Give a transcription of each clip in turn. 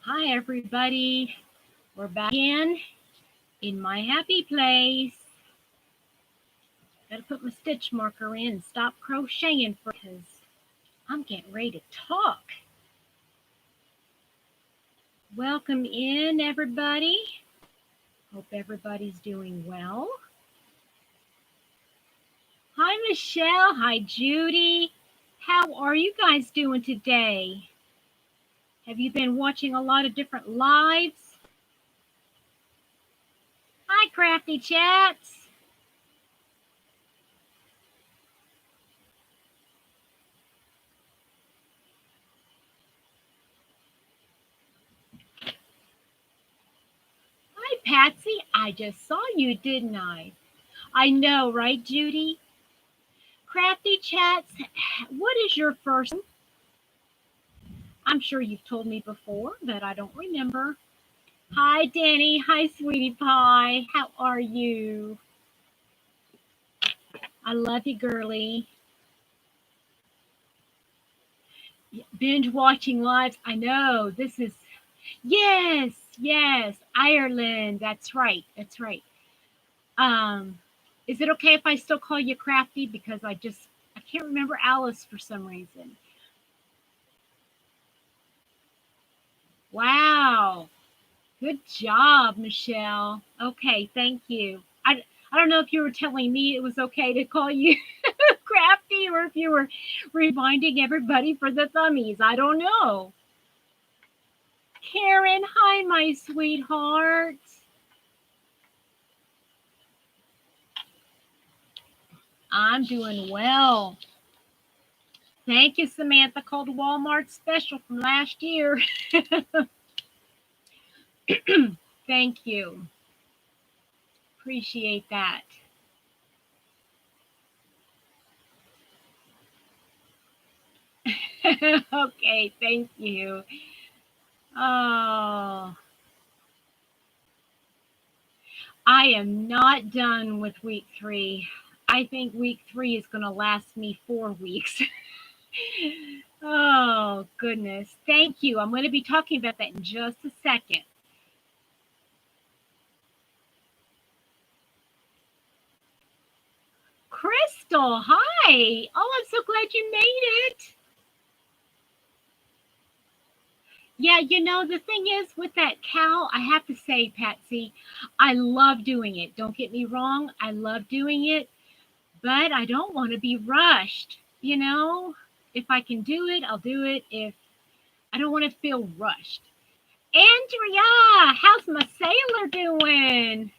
Hi, everybody. We're back again in my happy place. Gotta put my stitch marker in and stop crocheting because I'm getting ready to talk. Welcome in, everybody. Hope everybody's doing well. Hi, Michelle. Hi, Judy. How are you guys doing today? Have you been watching a lot of different lives? Hi, Crafty Chats. Hi, Patsy. I just saw you, didn't I? I know, right, Judy? Crafty Chats, what is your first name? I'm sure you've told me before, but I don't remember. Hi, Danny. Hi, sweetie pie. How are you? I love you, girly. Binge watching lives. I know. This is, yes, yes. Ireland. That's right. That's right. Um, is it okay if I still call you Crafty? Because I can't remember Alice for some reason. Wow. Good job, Michelle. Okay, thank you. I don't know if you were telling me it was okay to call you crafty or if you were reminding everybody for the thummies. I don't know. Karen, hi, my sweetheart. I'm doing well. Thank you, Samantha. Called Walmart special from last year. Thank you. Appreciate that. Okay, thank you. Oh, I am not done with week 3. I think week 3 is going to last me 4 weeks. Oh, goodness. Thank you. I'm going to be talking about that in just a second. Crystal, hi. Oh, I'm so glad you made it. Yeah, the thing is with that cow, I have to say, Patsy, I love doing it. Don't get me wrong. I love doing it, but I don't want to be rushed. If I can do it, I'll do it. If I don't want to feel rushed. Andrea, how's my sailor doing?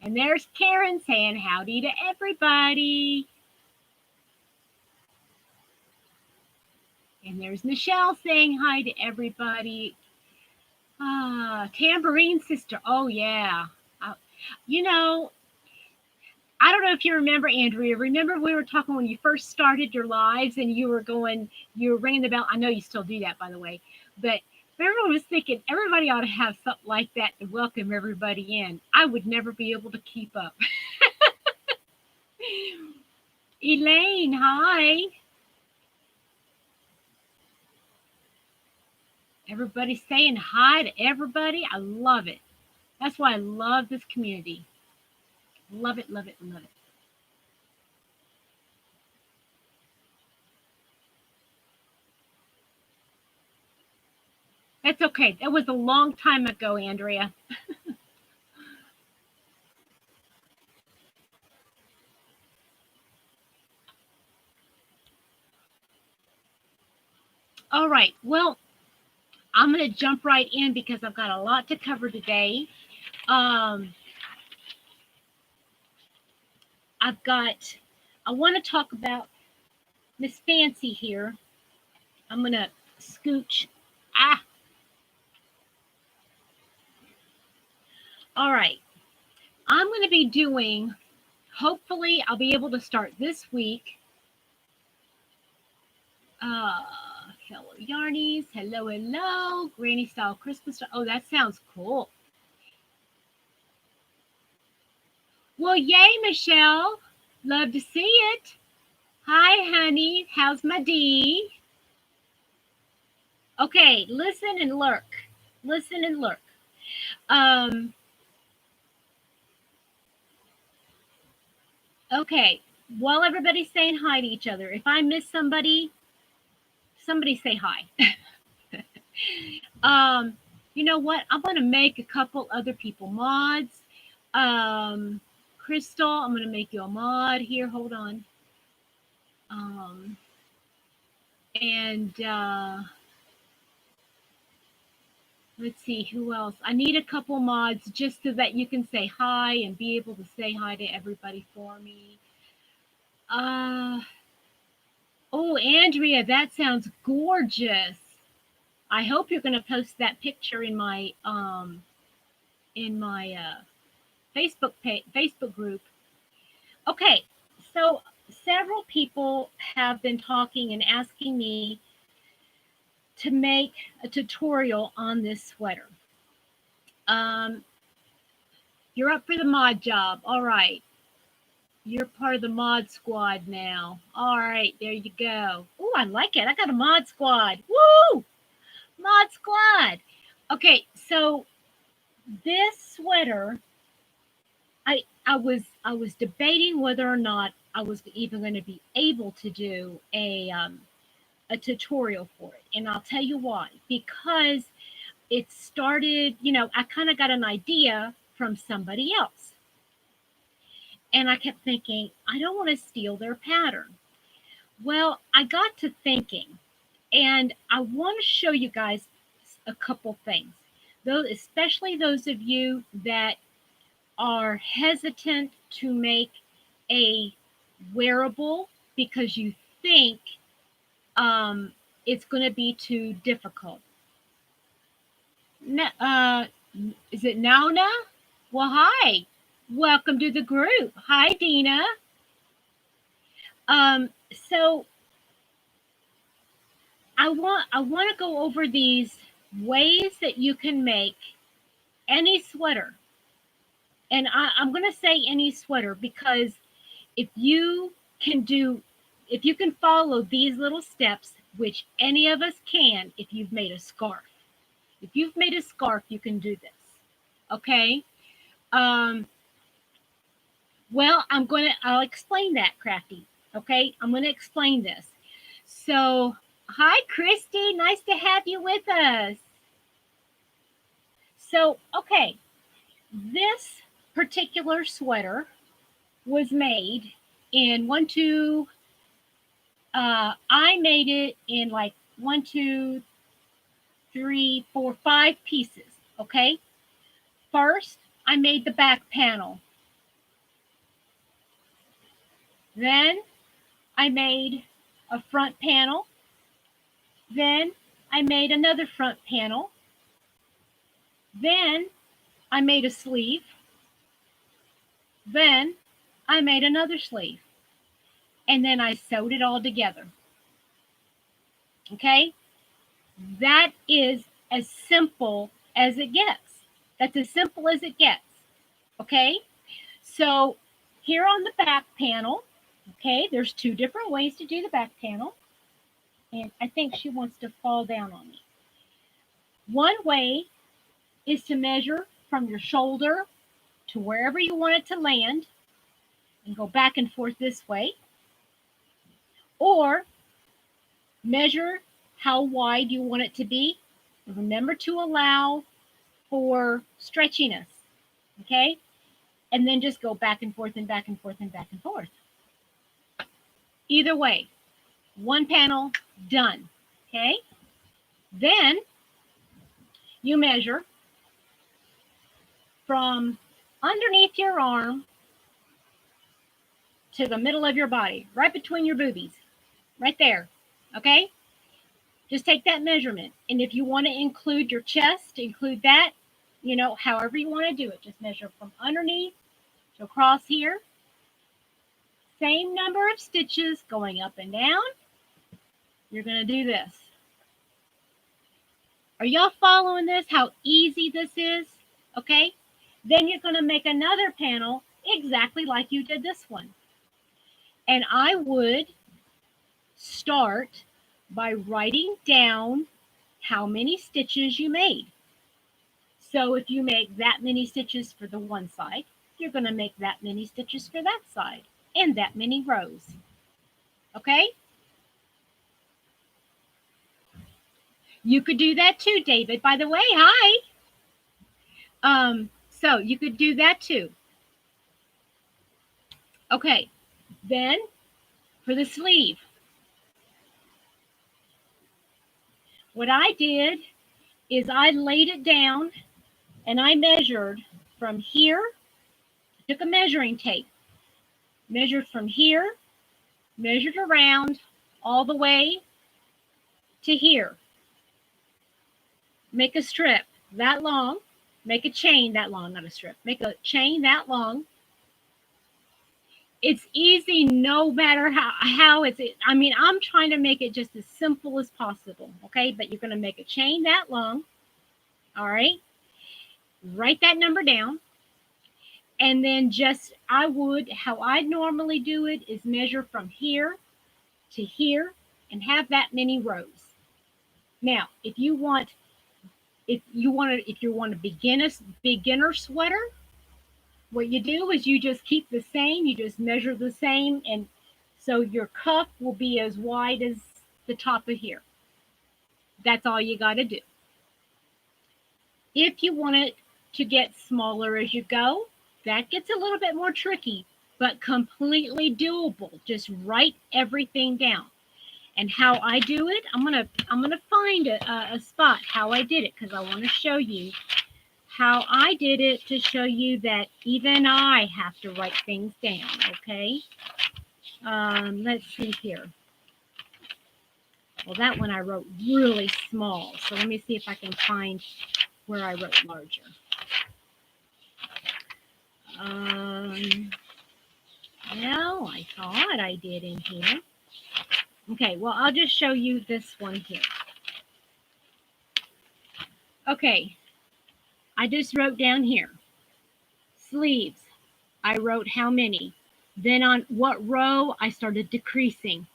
And there's Karen saying howdy to everybody. And there's Michelle saying hi to everybody. Tambourine Sister. Oh, yeah. Uh, you know, I don't know if you remember, Andrea. Remember we were talking when you first started your lives and you were ringing the bell. I know you still do that, by the way. But everyone was thinking everybody ought to have something like that to welcome everybody in. I would never be able to keep up. Elaine, hi. Everybody's saying hi to everybody. I love it. That's why I love this community. Love it, love it, love it. That's okay. That was a long time ago, Andrea. All right. Well, I'm going to jump right in because I've got a lot to cover today. Um, I want to talk about Miss Fancy here. I'm going to scooch. Ah, all right. I'm going to be doing, hopefully, I'll be able to start this week. Uh, Hello, Yarnies. Hello, hello. Granny style Christmas. Oh, that sounds cool. Well, yay, Michelle. Love to see it. Hi, honey. How's my D? Okay, listen and lurk. Listen and lurk. Um, okay, while everybody's saying hi to each other, if I miss somebody, somebody say hi. um, you know what? I'm going to make a couple other people mods. Um, Crystal, I'm going to make you a mod here. Hold on. Um, and let's see who else. I need a couple mods just so that you can say hi and be able to say hi to everybody for me. Uh, oh, Andrea, that sounds gorgeous. I hope you're going to post that picture in my Facebook group. Okay, so several people have been talking and asking me to make a tutorial on this sweater. Um, you're up for the mod job. All right. You're part of the mod squad now. All right, there you go. Oh, I like it. I got a mod squad. Woo! Mod squad. Okay, so this sweater, I was debating whether or not I was even going to be able to do a tutorial for it, and I'll tell you why. Because it started, I kind of got an idea from somebody else, and I kept thinking I don't want to steal their pattern. Well, I got to thinking, and I want to show you guys a couple things. Those, especially those of you that are hesitant to make a wearable because you think it's going to be too difficult. Uh, is it Nauna? Well, hi. Welcome to the group. Hi, Dina. So I want to go over these ways that you can make any sweater. And I'm going to say any sweater because if you can do, if you can follow these little steps, which any of us can, if you've made a scarf, you can do this. Okay. Um, well, I'll explain that, Crafty. Okay. I'm going to explain this. So, hi, Christy. Nice to have you with us. So, okay. This particular sweater was made in I made it in like 5 pieces. Okay. First, I made the back panel. Then I made a front panel. Then I made another front panel. Then I made a sleeve. Then I made another sleeve. And then I sewed it all together. Okay. That is as simple as it gets. That's as simple as it gets. Okay. So here on the back panel, okay, there's 2 different ways to do the back panel. And I think she wants to fall down on me. One way is to measure from your shoulder to wherever you want it to land and go back and forth this way. Or measure how wide you want it to be. And remember to allow for stretchiness. Okay? And then just go back and forth and back and forth and back and forth. Either way, one panel done. Okay? Then you measure from underneath your arm to the middle of your body, right between your boobies, right there. Okay? Just take that measurement. And if you want to include your chest, include that, however you want to do it. Just measure from underneath to across here. Same number of stitches going up and down. You're going to do this. Are y'all following this? How easy this is? Okay? Then you're going to make another panel exactly like you did this one. And I would start by writing down how many stitches you made. So if you make that many stitches for the one side, you're going to make that many stitches for that side and that many rows. Okay? You could do that too, David. By the way, hi. So you could do that too. Okay, then for the sleeve, what I did is I laid it down and I measured from here, took a measuring tape, measured from here, measured around all the way to here. Make a strip that long, make a chain that long, not a strip, make a chain that long. It's easy no matter how it's, I mean, I'm trying to make it just as simple as possible, okay? But you're going to make a chain that long, all right? Write that number down. And then just, how I normally do it is measure from here to here and have that many rows. Now, if you want to begin a beginner sweater, what you do is you just keep the same, you just measure the same, and so your cuff will be as wide as the top of here. That's all you got to do. If you want it to get smaller as you go, that gets a little bit more tricky, but completely doable. Just write everything down. And how I do it, I'm gonna find a spot how I did it, because I want to show you how I did it, to show you that even I have to write things down, okay? Let's see here. Well, that one I wrote really small, so let me see if I can find where I wrote larger. Well, I thought I did in here. Okay, well, I'll just show you this one here. Okay, I just wrote down here, sleeves. I wrote how many. Then on what row, I started decreasing.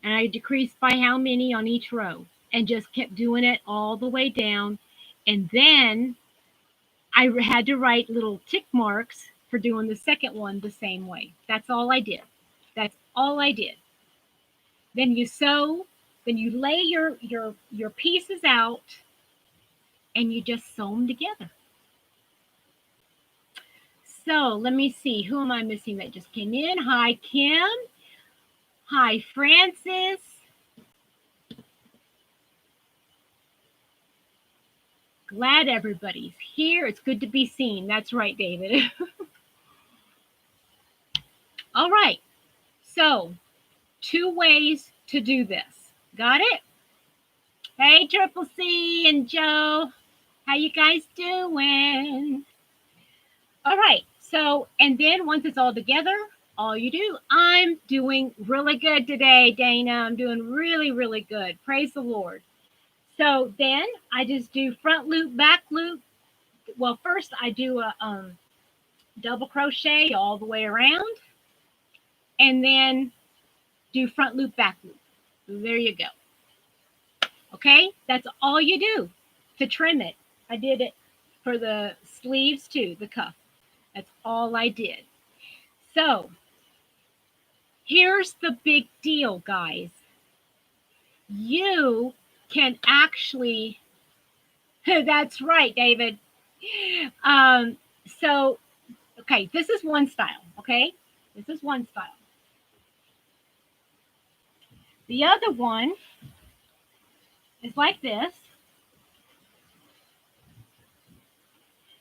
And I decreased by how many on each row, and just kept doing it all the way down. And then I had to write little tick marks for doing the second one the same way. That's all I did. That's all I did. Then you sew, then you lay your pieces out, and you just sew them together. So let me see, who am I missing that just came in? Hi, Kim. Hi, Francis. Glad everybody's here. It's good to be seen. That's right, David. All right. So 2 ways to do this. Got it? Hey, Triple C and Joe. How you guys doing? All right. So, and then once it's all together, all you do, I'm doing really good today, Dana. I'm doing really, really good. Praise the Lord. So then I just do front loop, back loop. Well, first I do a double crochet all the way around, and then do front loop, back loop. There you go. Okay, that's all you do to trim it. I did it for the sleeves too, the cuff. That's all I did. So here's the big deal, guys. You can actually, that's right, David. So, okay, this is one style, okay? This is one style. The other one is like this.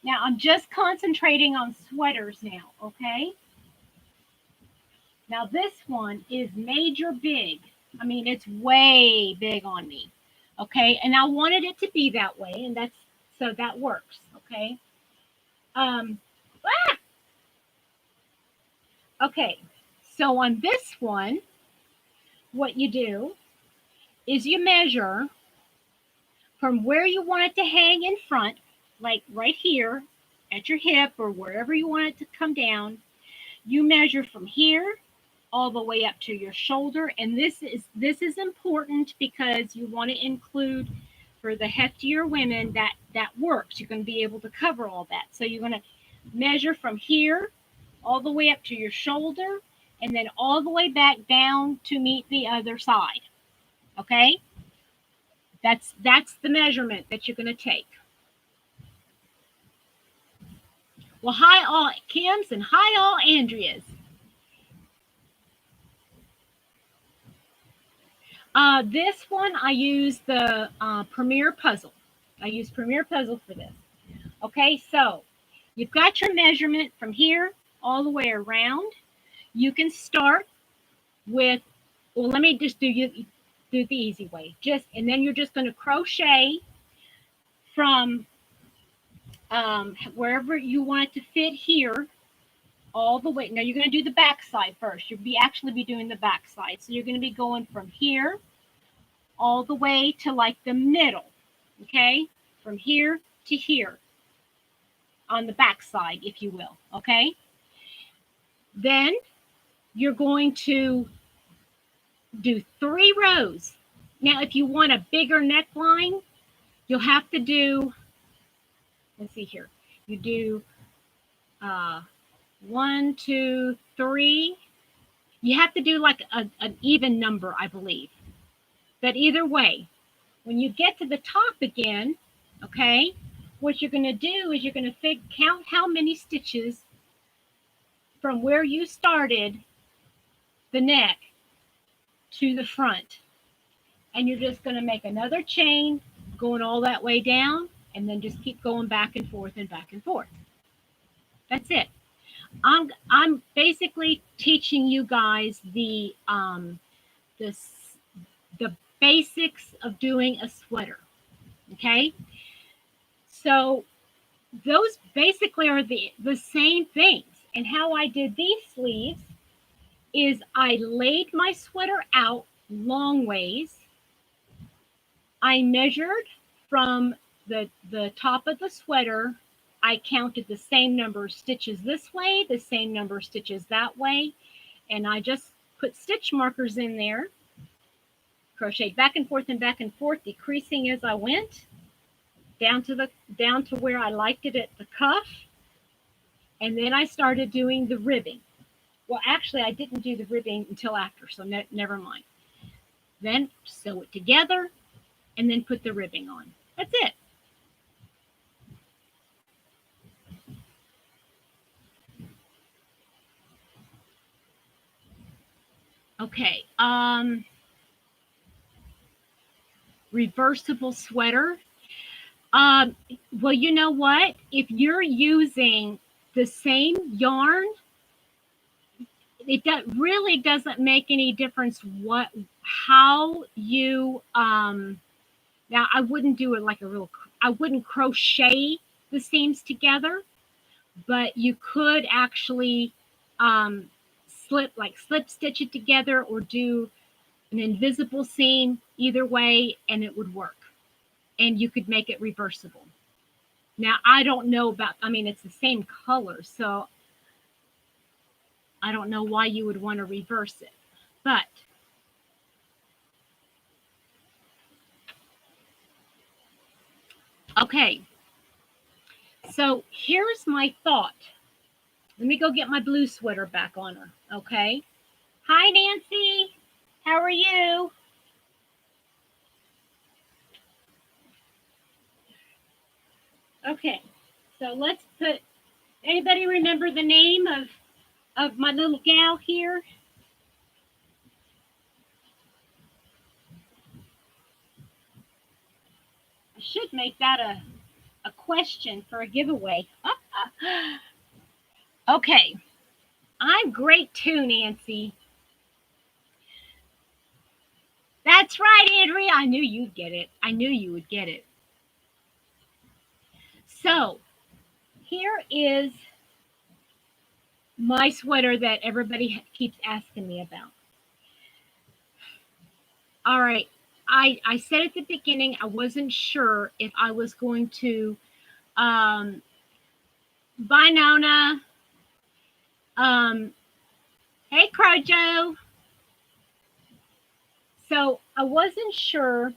Now, I'm just concentrating on sweaters now, okay? Now, this one is major big. I mean, it's way big on me, okay? And I wanted it to be that way, and so that works, okay? Okay, so on this one, what you do is you measure from where you want it to hang in front, like right here at your hip or wherever you want it to come down. You measure from here all the way up to your shoulder, and this is important because you want to include for the heftier women, that works. You're going to be able to cover all that. So you're going to measure from here all the way up to your shoulder, and then all the way back down to meet the other side. Okay? That's the measurement that you're going to take. Well, hi all Kims and hi all Andreas. This one I use the Premier Puzzle. I use Premier Puzzle for this. Okay, so you've got your measurement from here all the way around. You can start with, well, let me just do the easy way. And then you're just going to crochet from wherever you want it to fit here all the way. Now you're going to do the back side first. You'll actually be doing the back side. So you're going to be going from here all the way to like the middle. Okay, from here to here on the back side, if you will. Okay, then you're going to do 3 rows. Now if you want a bigger neckline, you'll have to do, let's see here, you do 1, 2, 3. You have to do like an even number, I believe. But either way, when you get to the top again, okay, what you're going to do is you're going to count how many stitches from where you started the neck to the front. And you're just going to make another chain going all that way down, and then just keep going back and forth and back and forth. That's it. I'm basically teaching you guys the basics of doing a sweater. Okay, so those basically are the same things. And how I did these sleeves is I laid my sweater out long ways. I measured from the top of the sweater. I counted the same number of stitches this way, the same number of stitches that way, and I just put stitch markers in there, crocheted back and forth, decreasing as I went down to where I liked it at the cuff. And then I started doing the ribbing. Well, actually, I didn't do the ribbing until after, so never mind. Then sew it together and then put the ribbing on. That's it. Okay. Reversible sweater. Well, you know what? If you're using the same yarn, it really doesn't make any difference how you now I wouldn't do it like I wouldn't crochet the seams together, but you could actually slip stitch it together or do an invisible seam, either way, and it would work. And you could make it reversible. Now, I don't know it's the same color, so I don't know why you would want to reverse it. But okay, so here's my thought. Let me go get my blue sweater back on her, okay? Hi, Nancy. How are you? Okay, so let's put, anybody remember the name of my little gal here? I should make that a question for a giveaway. Okay, I'm great too, Nancy. That's right, Andrea. I knew you'd get it. I knew you would get it. So here is my sweater that everybody keeps asking me about. All right. I said at the beginning, I wasn't sure if I was going to, bye Nona. Hey Crojo. So I wasn't sure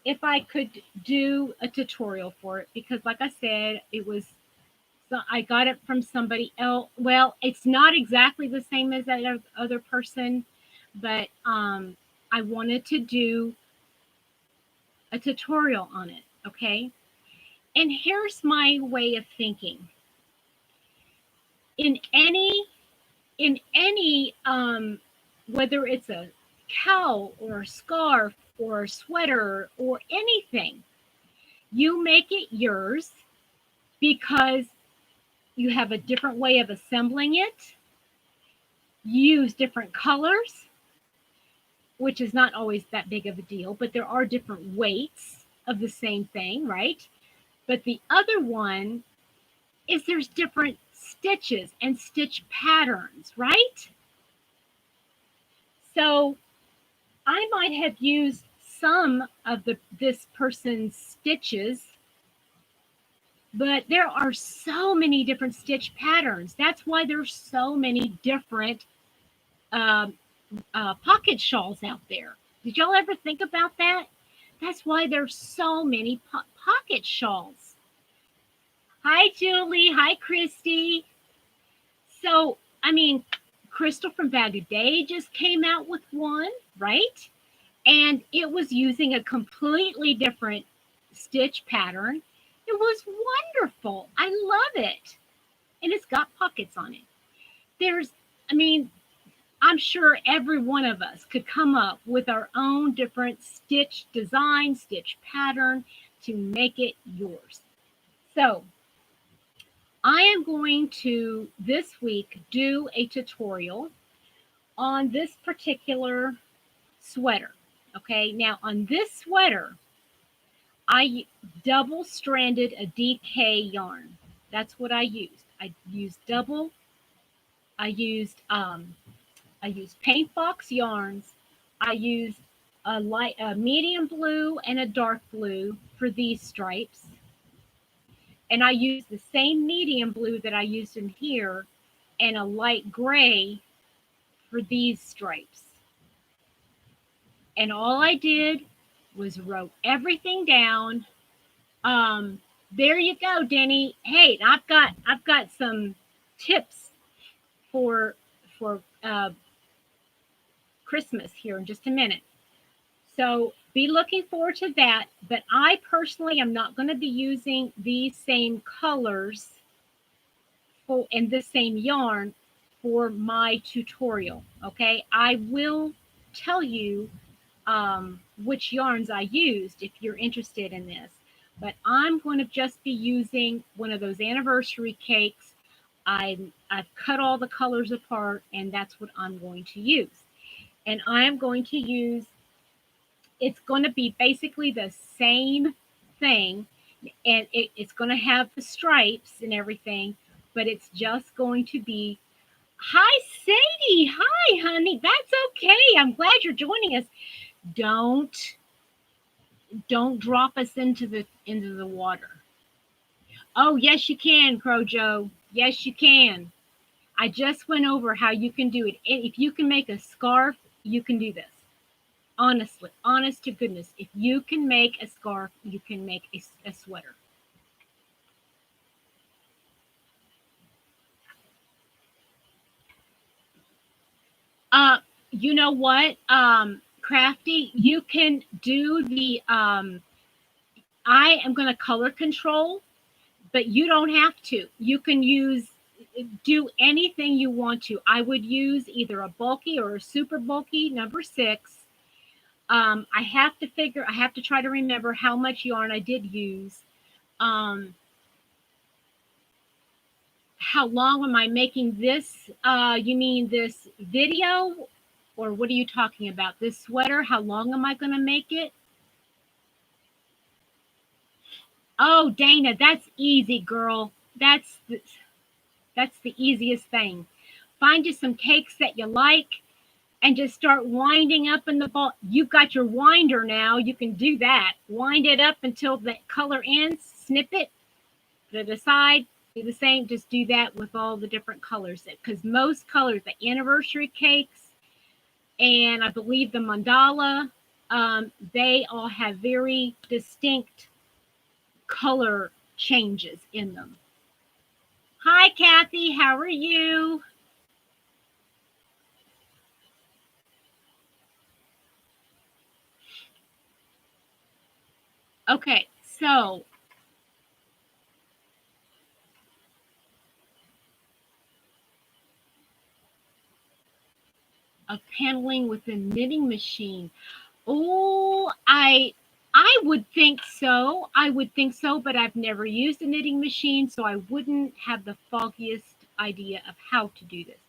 if I could do a tutorial for it, because like I said, it was, so I got it from somebody else. Well, it's not exactly the same as that other person, but I wanted to do a tutorial on it. Okay. And here's my way of thinking. In any, whether it's a cowl or a scarf or a sweater or anything, you make it yours because you have a different way of assembling it. You use different colors, which is not always that big of a deal, but there are different weights of the same thing, right? But the other one is there's different stitches and stitch patterns, right? So I might have used some of this person's stitches, but there are so many different stitch patterns. That's why there's so many different pocket shawls out there. Did y'all ever think about that? That's why there's so many pocket shawls. Hi, Julie. Hi, Christy. So, I mean, Crystal from Bag of Day just came out with one, right? And it was using a completely different stitch pattern. It was wonderful. I love it. And it's got pockets on it. There's, I mean, I'm sure every one of us could come up with our own different stitch design, stitch pattern to make it yours. So I am going to this week do a tutorial on this particular sweater. Okay, now on this sweater, I double stranded a DK yarn. That's what I used. I used double. I used paint box yarns. I used a medium blue and a dark blue for these stripes. And I used the same medium blue that I used in here and a light gray for these stripes. And all I did was wrote everything down. There you go, Denny. Hey, I've got some tips for Christmas here in just a minute. So be looking forward to that. But I personally am not going to be using these same colors and the same yarn for my tutorial. Okay, I will tell you which yarns I used if you're interested in this. But I'm going to just be using one of those anniversary cakes. I've cut all the colors apart, and that's what I'm going to use. And I am going to use, it's going to be basically the same thing, and it's going to have the stripes and everything, but it's just going to be, hi, Sadie. Hi, honey. That's okay. I'm glad you're joining us. Don't drop us into the water. Oh, yes, you can, Crow Joe. Yes, you can. I just went over how you can do it. If you can make a scarf, you can do this. Honestly, honest to goodness, if you can make a scarf, you can make a sweater. You know what, Crafty, you can do the I am going to color control, but you don't have to. You can do anything you want to. I would use either a bulky or a super bulky number 6. I have to try to remember how much yarn I did use. How long am I making this? You mean this video? Or what are you talking about? This sweater? How long am I going to make it? Oh, Dana, that's easy, girl. That's the easiest thing. Find you some cakes that you like and just start winding up in the ball. You've got your winder now. You can do that. Wind it up until the color ends. Snip it. Put it aside. Do the same. Just do that with all the different colors. Because most colors, the anniversary cakes, and I believe the mandala, They all have very distinct color changes in them. Hi, Kathy. How are you? Okay, so of paneling with a knitting machine. Oh, I would think so. I would think so, but I've never used a knitting machine, so I wouldn't have the foggiest idea of how to do this.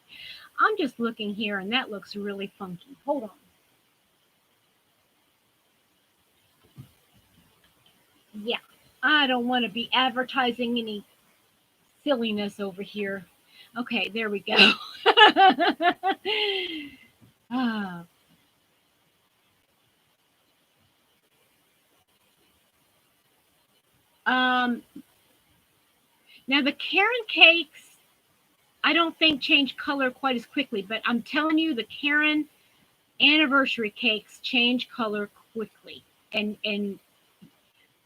I'm just looking here and that looks really funky. Hold on. Yeah, I don't want to be advertising any silliness over here. Okay, there we go. Ah, um, now the Karen cakes, I don't think change color quite as quickly, but I'm telling you, the Karen anniversary cakes change color quickly. And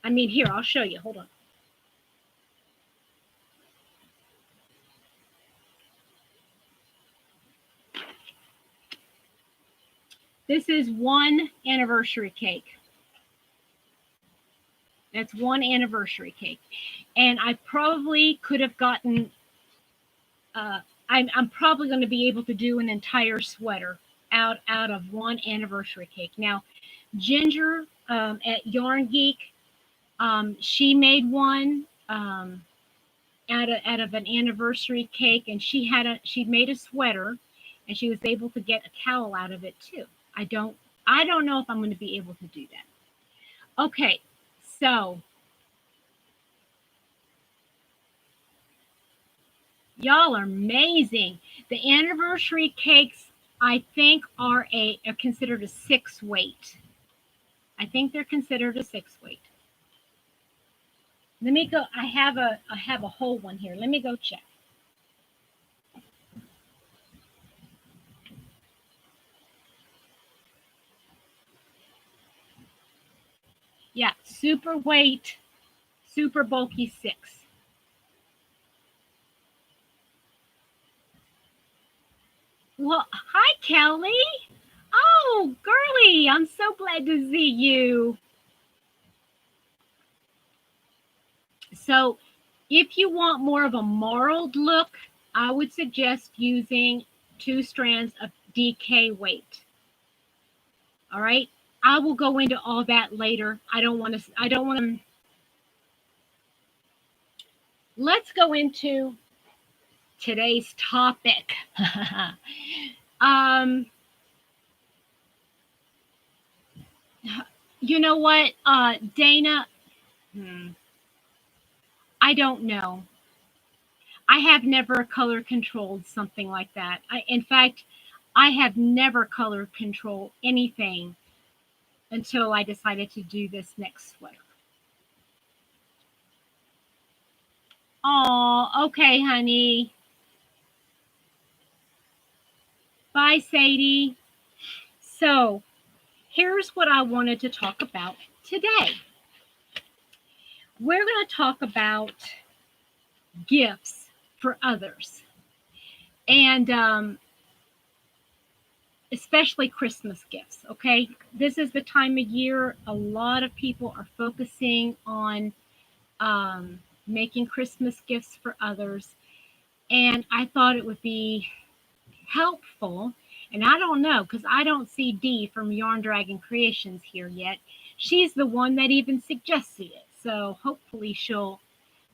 I mean, here I'll show you. Hold on. This is one anniversary cake. That's one anniversary cake, and I probably could have gotten. I'm probably going to be able to do an entire sweater out of one anniversary cake. Now, Ginger at Yarn Geek, she made one out of an anniversary cake, and she made a sweater, and she was able to get a cowl out of it too. I don't know if I'm going to be able to do that. Okay, so y'all are amazing. The anniversary cakes, I think, are considered a 6 weight. I think they're considered a 6 weight. Let me go. I have a whole one here. Let me go check. Yeah, super weight, super bulky 6. Well, hi Kelly. Oh, girly, I'm so glad to see you. So, if you want more of a marled look, I would suggest using 2 strands of DK weight. All right. I will go into all that later. I don't want to. Let's go into today's topic. um, you know what, Dana? Hmm, I don't know. I have never color controlled something like that. In fact, I have never color controlled anything until I decided to do this next sweater. Oh, okay, honey. Bye, Sadie. So, here's what I wanted to talk about today. We're going to talk about gifts for others, and especially Christmas gifts. Okay, this is the time of year a lot of people are focusing on making Christmas gifts for others, and I thought it would be helpful. And I don't know because I don't see Dee from Yarn Dragon Creations here yet. She's the one that even suggested it. So hopefully she'll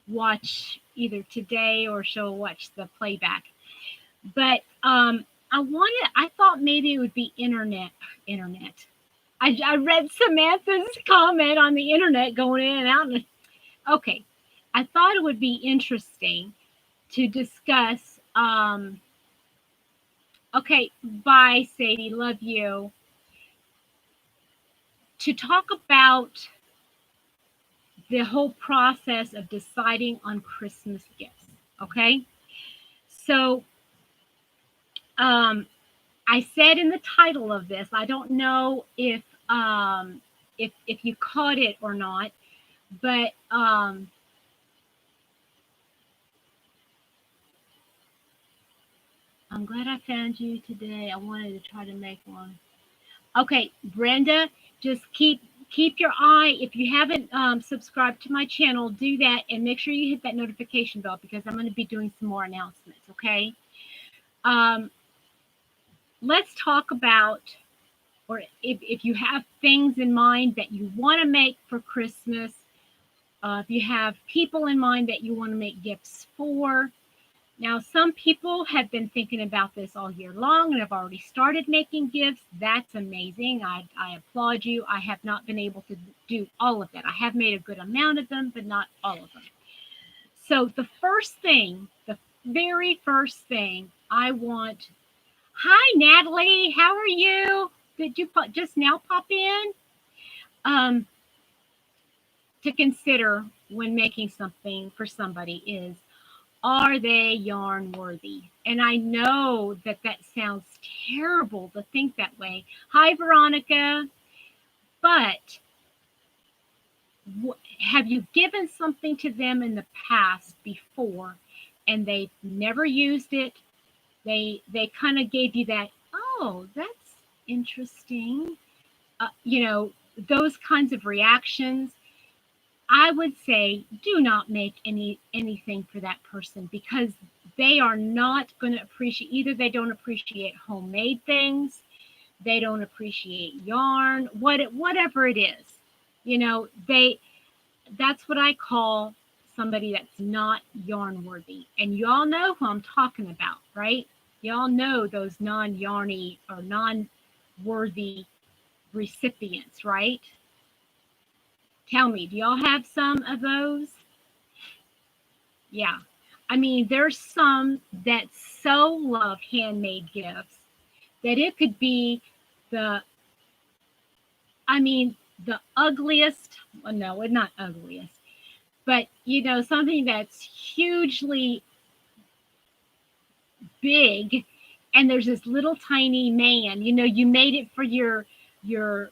watch either today or she'll watch the playback. But I thought maybe it would be internet. I read Samantha's comment on the internet going in and out. And, okay, I thought it would be interesting to discuss. Okay, bye, Sadie. Love you. To talk about the whole process of deciding on Christmas gifts. Okay, so um, I said in the title of this, I don't know if if you caught it or not, but I'm glad I found you today. I wanted to try to make one. Okay, Brenda, just keep your eye. If you haven't subscribed to my channel, do that and make sure you hit that notification bell because I'm going to be doing some more announcements. Okay. Um, let's talk about, or if you have things in mind that you want to make for Christmas, if you have people in mind that you want to make gifts for. Now, some people have been thinking about this all year long and have already started making gifts. That's amazing. I applaud you. I have not been able to do all of that. I have made a good amount of them, but not all of them. So the first thing, the very first thing I want. Hi, Natalie. How are you? Did you just now pop in? To consider when making something for somebody is, are they yarn worthy? And I know that that sounds terrible to think that way. Hi, Veronica. But have you given something to them in the past before and they've never used it? They kind of gave you that, oh, that's interesting. Those kinds of reactions. I would say do not make anything for that person because they are not going to appreciate, either they don't appreciate homemade things, they don't appreciate yarn, whatever it is. That's what I call somebody that's not yarn worthy. And y'all know who I'm talking about, right? Y'all know those non-yarny or non-worthy recipients, right? Tell me, do y'all have some of those? Yeah. I mean, there's some that so love handmade gifts that it could be the, the ugliest, well, no, not ugliest, but, something that's hugely big. And there's this little tiny man, you made it for your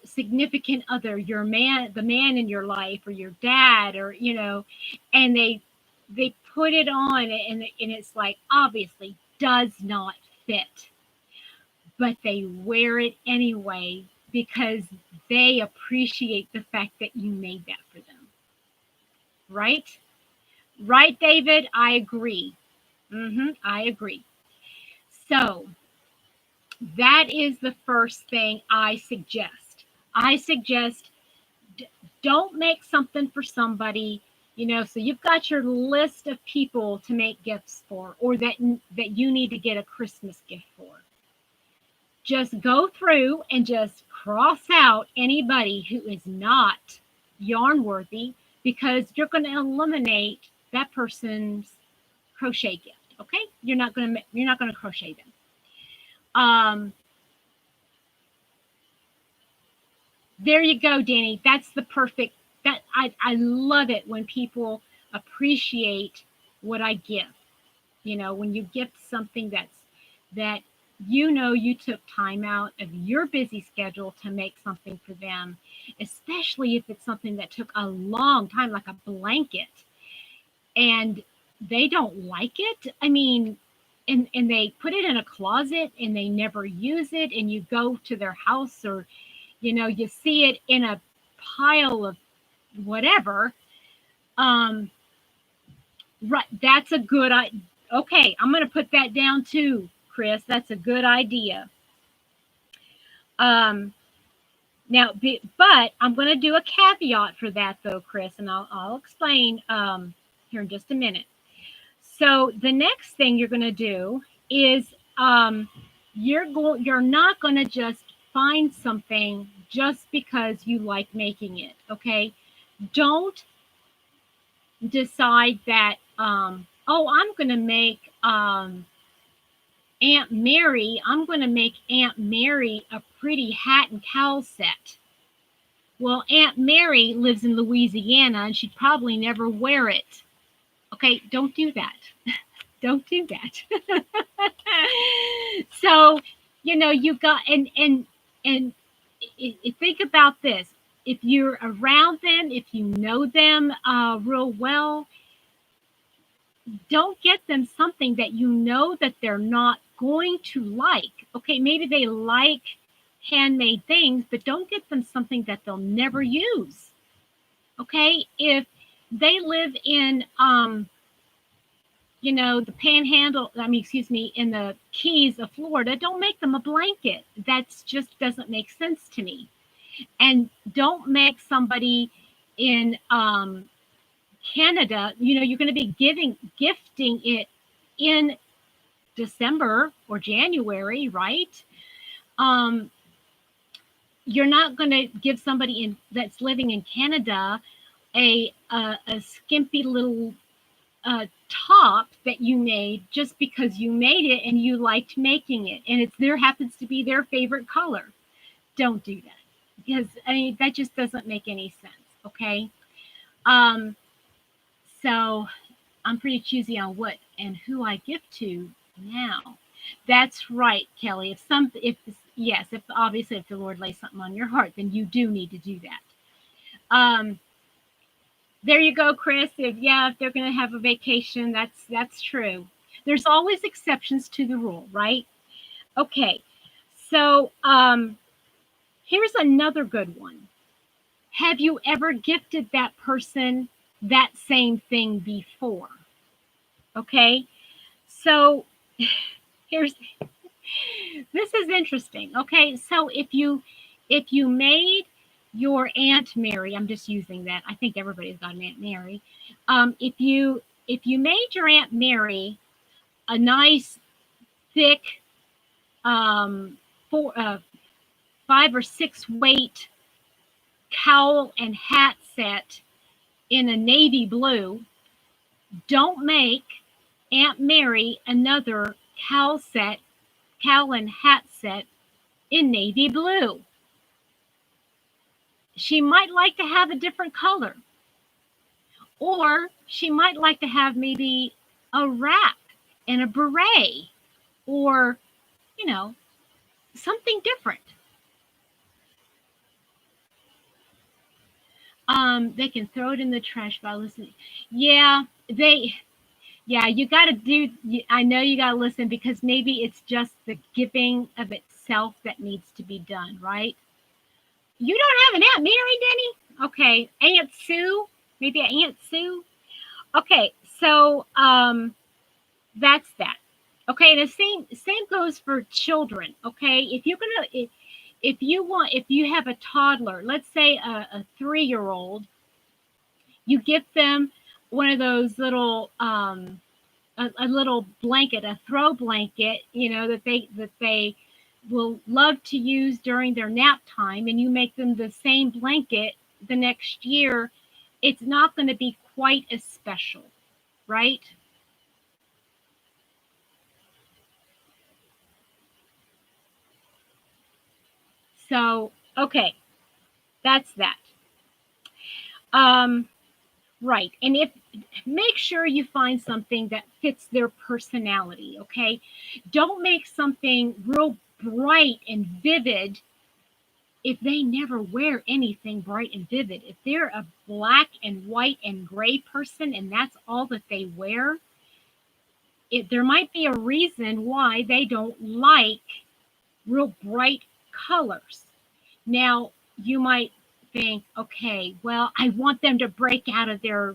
significant other, the man in your life, or your dad, or and they put it on, and it's like obviously does not fit, but they wear it anyway because they appreciate the fact that you made that for them. Right, David? I agree. I agree. So that is the first thing I suggest. Don't make something for somebody, so you've got your list of people to make gifts for, or that you need to get a Christmas gift for. Just go through and just cross out anybody who is not yarn worthy, because you're going to eliminate that person's crochet gift. Okay, you're not going to crochet them. There you go, Danny. That's the perfect. That I love it when people appreciate what I give. When you gift something that you took time out of your busy schedule to make something for them, especially if it's something that took a long time, like a blanket, and they don't like it. I mean, and they put it in a closet and they never use it, and you go to their house, or you see it in a pile of whatever. Right, that's a good idea. Okay, I'm going to put that down too, Chris. That's a good idea. Now, but I'm going to do a caveat for that, though, Chris, and I'll explain here in just a minute. So the next thing you're going to do is you're not going to just find something just because you like making it. Okay, don't decide that I'm going to make Aunt Mary. I'm going to make Aunt Mary a pretty hat and cowl set. Well, Aunt Mary lives in Louisiana and she'd probably never wear it. Okay, don't do that. Don't do that. So, you got and think about this. If you're around them, if you know them real well, don't get them something that you know that they're not going to like. Okay, maybe they like handmade things, but don't get them something that they'll never use. Okay, if they live in the panhandle, excuse me, in the Keys of Florida, don't make them a blanket. That's just doesn't make sense to me. And don't make somebody in Canada, you're going to be gifting it in December or January, right? You're not going to give somebody that's living in Canada a skimpy little top that you made just because you made it and you liked making it, and there happens to be their favorite color. Don't do that, because that just doesn't make any sense. Okay. So I'm pretty choosy on what and who I gift to now. That's right, Kelly. If obviously if the Lord lays something on your heart, then you do need to do that. There you go, Chris. If they're going to have a vacation, that's true. There's always exceptions to the rule, right? Okay. So here's another good one. Have you ever gifted that person that same thing before? Okay. So this is interesting. Okay. So if you made your Aunt Mary, I'm just using that. I think everybody's got an Aunt Mary. If you made your Aunt Mary a nice thick 5 or 6 weight cowl and hat set in a navy blue, don't make Aunt Mary another cowl and hat set in navy blue. She might like to have a different color. Or she might like to have maybe a wrap and a beret, or, something different. They can throw it in the trash by listening. Yeah, you got to do, I know you got to listen, because maybe it's just the giving of itself that needs to be done, right? You don't have an Aunt Mary, Denny? Okay. Aunt Sue? Maybe Aunt Sue? Okay. So, that's that. Okay. The same goes for children. Okay. If you have a toddler, let's say a 3-year-old, you get them one of those little a little blanket, a throw blanket, that they will love to use during their nap time, and you make them the same blanket the next year, it's not going to be quite as special, right? So, okay, that's that. Right. And make sure you find something that fits their personality, okay? Don't make something real bright and vivid if they never wear anything bright and vivid. If they're a black and white and gray person and that's all that they wear, there might be a reason why they don't like real bright colors. Now, you might think, okay, well, I want them to break out of their.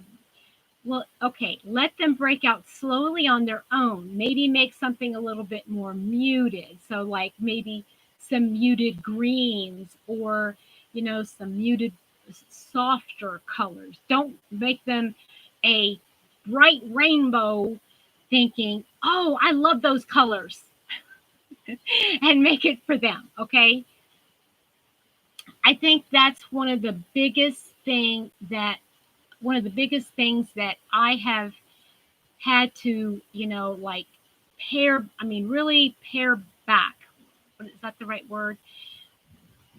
Well, okay, let them break out slowly on their own. Maybe make something a little bit more muted. So, like maybe some muted greens, or, some muted, softer colors. Don't make them a bright rainbow thinking, oh, I love those colors, and make it for them, okay? I think that's one of the biggest things that I have had to, like really pare back. Is that the right word?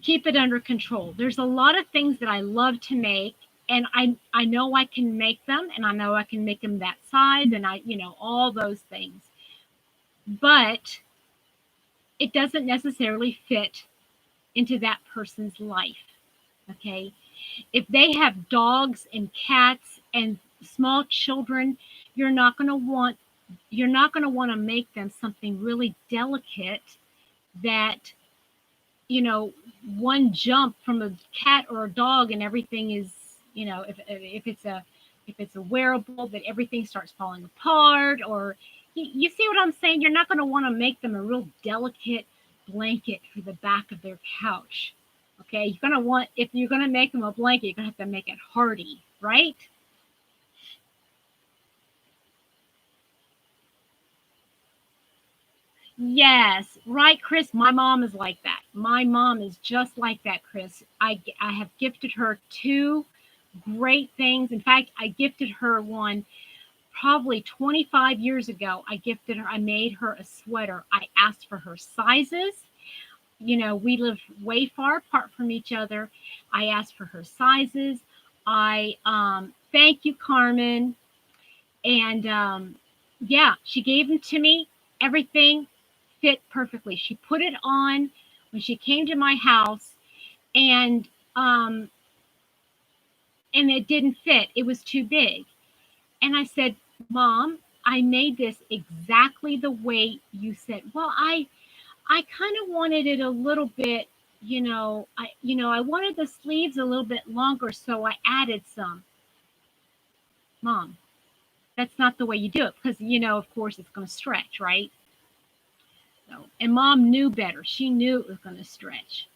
Keep it under control. There's a lot of things that I love to make, and I know I can make them, and I know I can make them that size, and all those things. But it doesn't necessarily fit into that person's life. Okay. If they have dogs and cats and small children, you're not going to want to make them something really delicate that, one jump from a cat or a dog and everything is, if it's a wearable, that everything starts falling apart, or you see what I'm saying? You're not going to want to make them a real delicate blanket for the back of their couch. Okay, you're going to want, if you're going to make them a blanket, you're going to have to make it hardy, right? Yes, right, Chris. My mom is like that. My mom is just like that, Chris. I have gifted her two great things. In fact, I gifted her one probably 25 years ago. I made her a sweater. I asked for her sizes. We live way far apart from each other. I asked for her sizes. I thank you, Carmen. And yeah, she gave them to me. Everything fit perfectly. She put it on when she came to my house, and um, and it didn't fit. It was too big. And I said, Mom, I made this exactly the way you said. Well, I kind of wanted it a little bit, I wanted the sleeves a little bit longer, so I added some. Mom, that's not the way you do it, because of course it's going to stretch, right? So, and Mom knew better. She knew it was going to stretch.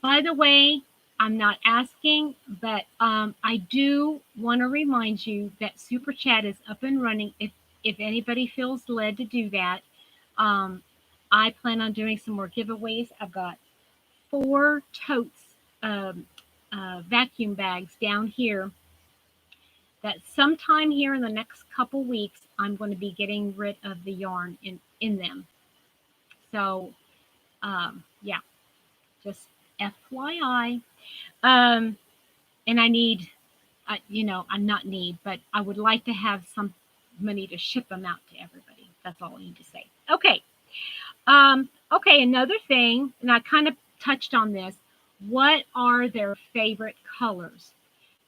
By the way, I'm not asking, but I do want to remind you that Super Chat is up and running. If anybody feels led to do that, um, I plan on doing some more giveaways. I've got 4 totes, um, vacuum bags down here that sometime here in the next couple weeks I'm going to be getting rid of the yarn in them. So yeah, just FYI. Um, and I need, I'm not need, but I would like to have some money to ship them out to everybody. That's all I need to say. Okay. Okay. Another thing, and I kind of touched on this. What are their favorite colors?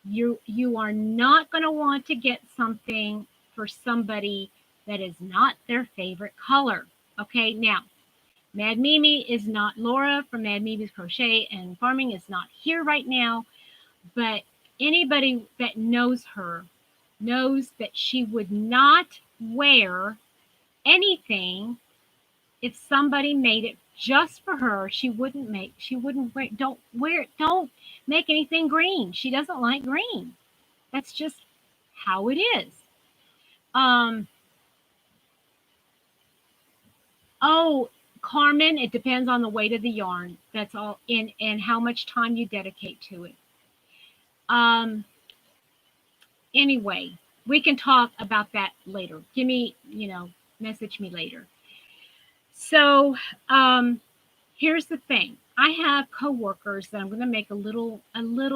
You are not going to want to get something for somebody that is not their favorite color. Okay. Now, Mad Mimi is not, Laura from Mad Mimi's Crochet and Farming is not here right now, but anybody that knows her knows that she would not wear anything if somebody made it just for her. She wouldn't wear, don't make anything green. She doesn't like green. That's just how it is. Um, oh, Carmen, it depends on the weight of the yarn. That's all, and how much time you dedicate to it. Um, anyway, we can talk about that later. Give me, message me later. So, here's the thing. I have coworkers that I'm going to make a little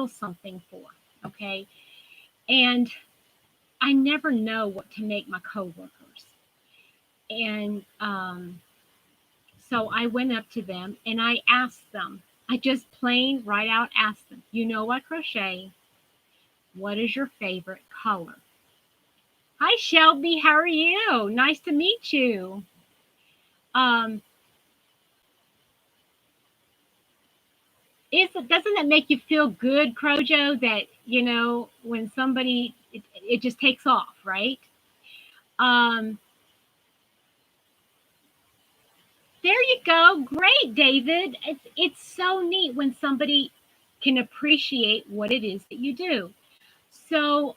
something for, okay? And I never know what to make my coworkers. And so I went up to them and I asked them. I just plain right out asked them, I crochet. What is your favorite color? Hi, Shelby. How are you? Nice to meet you. Um, doesn't that make you feel good, Crojo, that, when somebody, it just takes off, right? Um, there you go. Great, David. It's so neat when somebody can appreciate what it is that you do. So,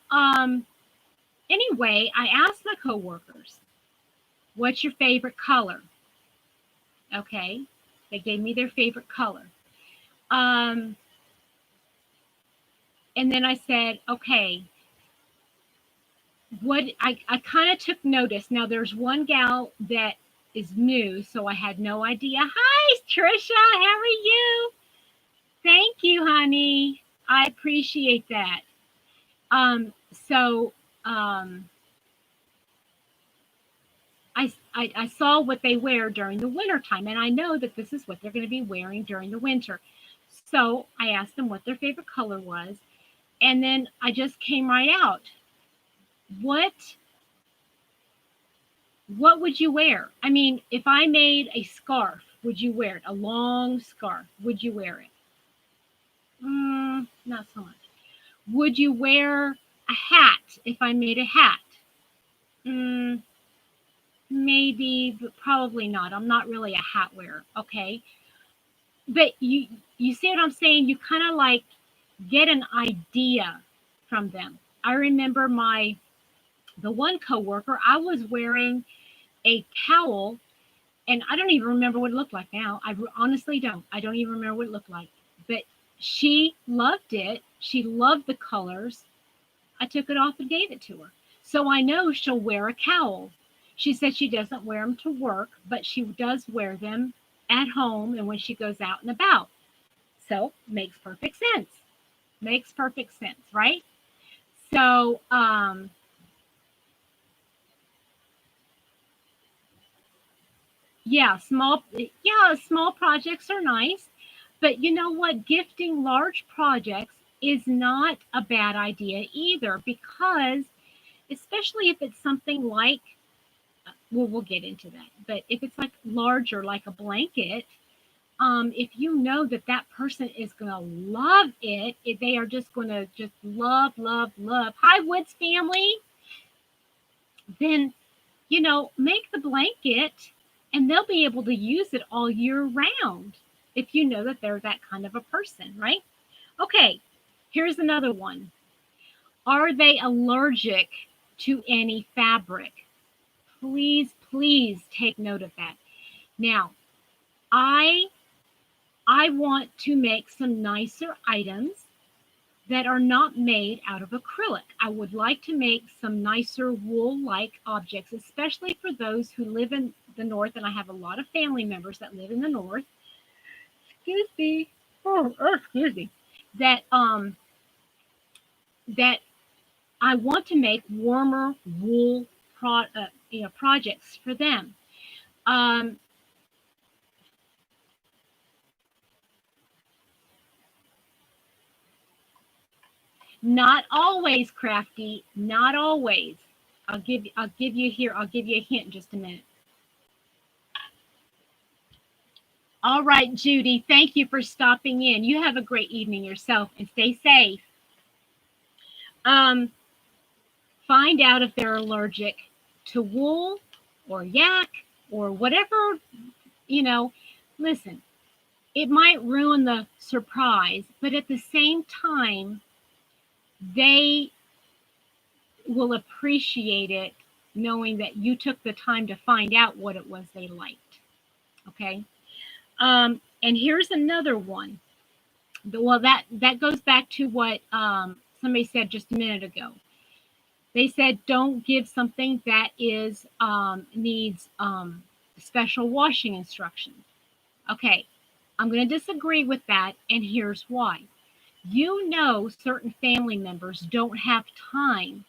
anyway, I asked my coworkers, what's your favorite color? Okay. They gave me their favorite color. Um, and then I said, okay, what I kind of took notice. Now there's one gal that is new, so I had no idea. Hi, Trisha, how are you? Thank you, honey. I appreciate that. So um, I I saw what they wear during the winter time, and I know that this is what they're going to be wearing during the winter. So I asked them what their favorite color was, and then I just came right out. What what would you wear? I mean, if I made a scarf, would you wear it? A long scarf, would you wear it? Not so much. Would you wear a hat if I made a hat? Mm, maybe, but probably not. I'm not really a hat wearer. Okay, but you see what I'm saying? You kind of like get an idea from them. I remember the one coworker, I was wearing a cowl, and I don't even remember what it looked like now. I honestly don't. I don't even remember what it looked like. But she loved it. She loved the colors. I took it off and gave it to her. So I know she'll wear a cowl. She said she doesn't wear them to work, but she does wear them at home and when she goes out and about. So makes perfect sense. Makes perfect sense, right? So small projects are nice, but you know what? Gifting large projects is not a bad idea either, because especially if it's something like, well, we'll get into that, but if it's like larger, like a blanket, if you know that that person is going to love it, if they are just going to just love, love, love. Hi, Woods family. Then, make the blanket and they'll be able to use it all year round if you know that they're that kind of a person, right? Okay, here's another one. Are they allergic to any fabric? Please, please take note of that. Now, I I want to make some nicer items that are not made out of acrylic. I would like to make some nicer wool-like objects, especially for those who live in the north, and I have a lot of family members that live in the north. Excuse me. Excuse me. That that I want to make warmer wool projects for them. Um, Not always, Crafty. Not always. I'll give you a hint in just a minute. All right, Judy, thank you for stopping in. You have a great evening yourself and stay safe. Um, find out if they're allergic to wool or yak or whatever, you know. Listen, it might ruin the surprise, but at the same time, they will appreciate it knowing that you took the time to find out what it was they liked. Okay. And here's another one. Well, that goes back to what somebody said just a minute ago. They said don't give something that is needs special washing instructions. Okay, I'm going to disagree with that, and here's why. Certain family members don't have time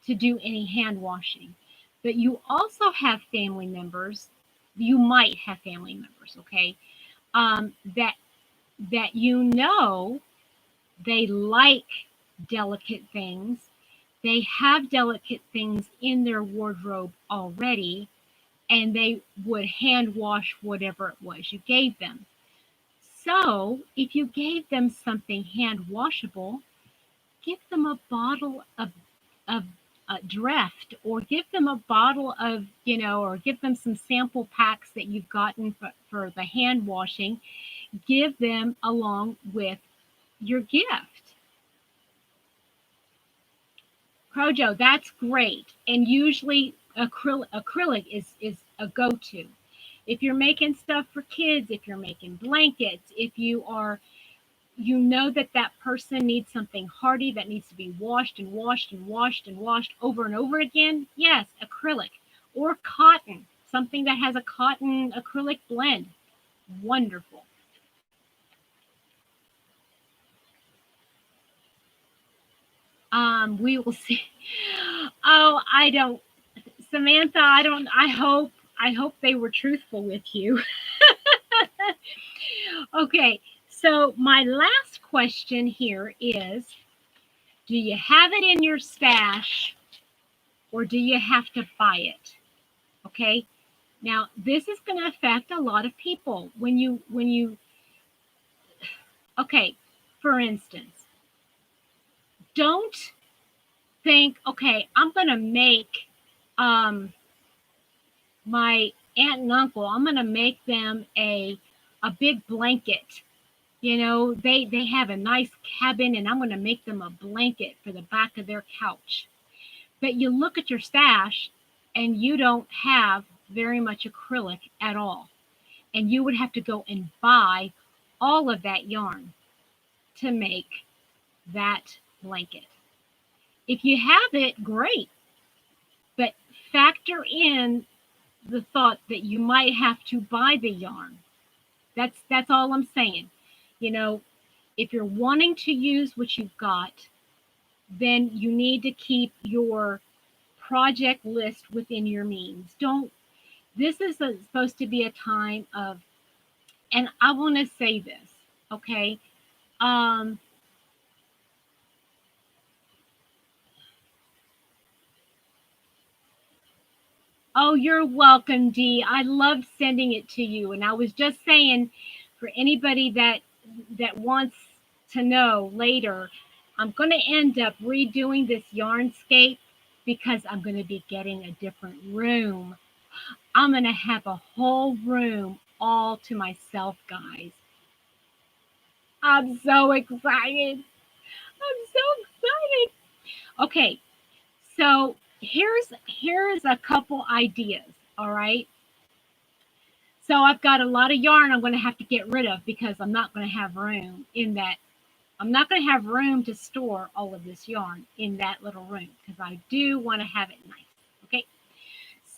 to do any hand washing, but you also have family members. You might have family members, okay, that they like delicate things. They have delicate things in their wardrobe already, and they would hand wash whatever it was you gave them. So, if you gave them something hand washable, give them a bottle of Dreft, or give them a bottle of, or give them some sample packs that you've gotten for the hand washing. Give them along with your gift. Projo, that's great. And usually acrylic is a go-to. If you're making stuff for kids, if you're making blankets, if you are, that person needs something hardy that needs to be washed and washed and washed and washed over and over again, yes, acrylic or cotton, something that has a cotton acrylic blend. Wonderful. We will see. Oh, I don't, Samantha, I I hope they were truthful with you. Okay, so my last question here is, do you have it in your stash or do you have to buy it? Okay, now this is going to affect a lot of people okay, for instance, don't think, okay, I'm going to make my aunt and uncle, I'm going to make them a big blanket. You know, they have a nice cabin and I'm going to make them a blanket for the back of their couch. But you look at your stash and you don't have very much acrylic at all. And you would have to go and buy all of that yarn to make that blanket. If you have it, great. But factor in the thought that you might have to buy the yarn. That's all I'm saying. You know, if you're wanting to use what you've got, then you need to keep your project list within your means. Don't, this is supposed to be a time of, and I want to say this, okay? Um, oh, you're welcome, Dee. I love sending it to you. And I was just saying, for anybody that wants to know later, I'm going to end up redoing this Yarnscape because I'm going to be getting a different room. I'm going to have a whole room all to myself, guys. I'm so excited. I'm so excited. Okay, so here's a couple ideas, all right? So I've got a lot of yarn I'm going to have to get rid of because I'm not going to have room in that. I'm not going to have room to store all of this yarn in that little room because I do want to have it nice. Okay,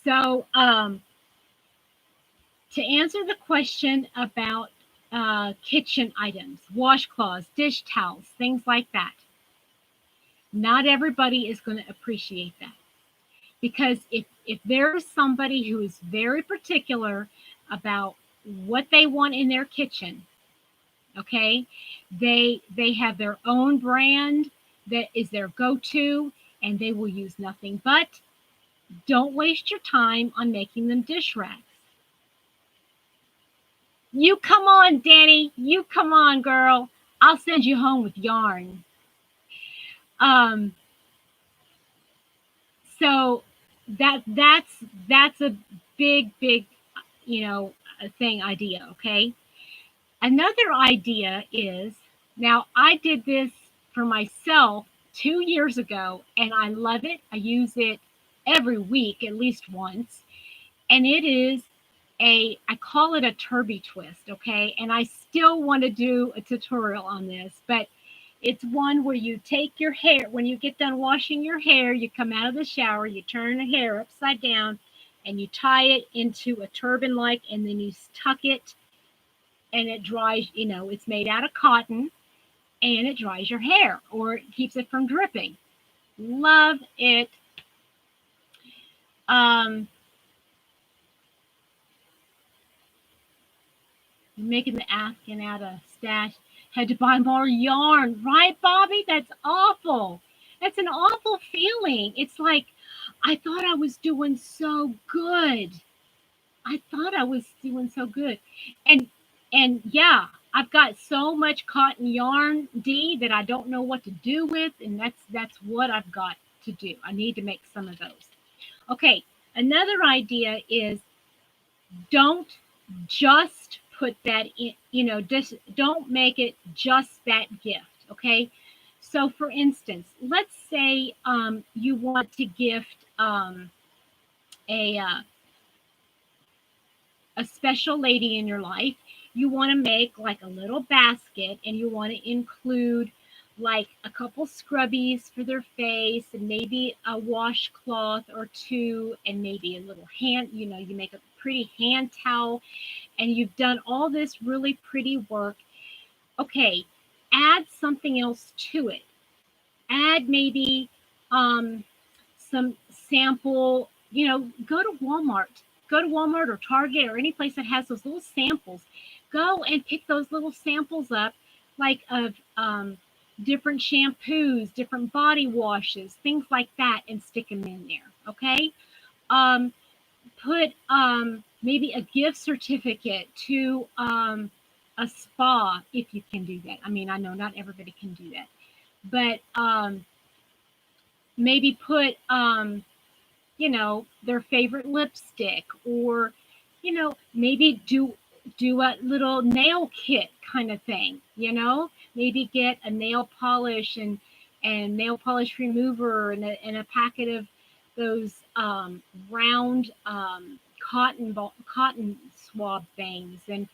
so to answer the question about kitchen items, washcloths, dish towels, things like that, not everybody is going to appreciate that. Because if there's somebody who is very particular about what they want in their kitchen, okay, they have their own brand that is their go-to, and they will use nothing but. Don't waste your time on making them dish racks. You come on, Danny. You come on, girl. I'll send you home with yarn. Um, so that's a big thing idea. Okay. Another idea is, now I did this for myself 2 years ago, and I love it. I use it every week at least once, and it is I call it a Turby twist. Okay, and I still want to do a tutorial on this, but it's one where you take your hair, when you get done washing your hair, you come out of the shower, you turn the hair upside down, and you tie it into a turban like, and then you tuck it, and it dries. It's made out of cotton, and it dries your hair, or it keeps it from dripping. Love it. Making the asking out of stash. Had to buy more yarn, right, Bobby? That's awful. That's an awful feeling. It's like, I thought I was doing so good. I thought I was doing so good. And yeah, I've got so much cotton yarn, Dee, that I don't know what to do with, and that's what I've got to do. I need to make some of those. Okay, another idea is, don't just put that in, just don't make it just that gift. Okay, so for instance, let's say you want to gift a a special lady in your life. You want to make like a little basket, and you want to include like a couple scrubbies for their face, and maybe a washcloth or two, and maybe a little hand, you make a pretty hand towel, and you've done all this really pretty work. Okay, add something else to it. Add maybe some sample, go to Walmart go to Walmart or Target or any place that has those little samples. Go and pick those little samples up, like of different shampoos, different body washes, things like that, and stick them in there. Okay. Um, Put maybe a gift certificate to a spa if you can do that. I mean, I know not everybody can do that, but maybe put their favorite lipstick, or maybe do a little nail kit kind of thing. Maybe get a nail polish and nail polish remover and a packet of those round cotton swab things, and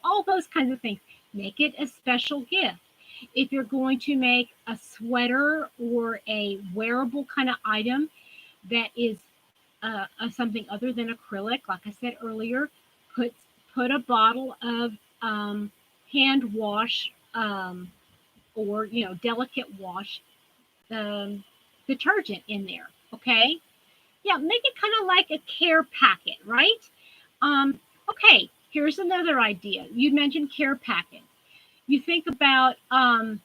all those kinds of things. Make it a special gift. If you're going to make a sweater or a wearable kind of item that is something other than acrylic, like I said earlier, put a bottle of hand wash, or delicate wash detergent in there. Okay, yeah, make it kind of like a care packet, right? Okay, here's another idea. You mentioned care packet. You think about a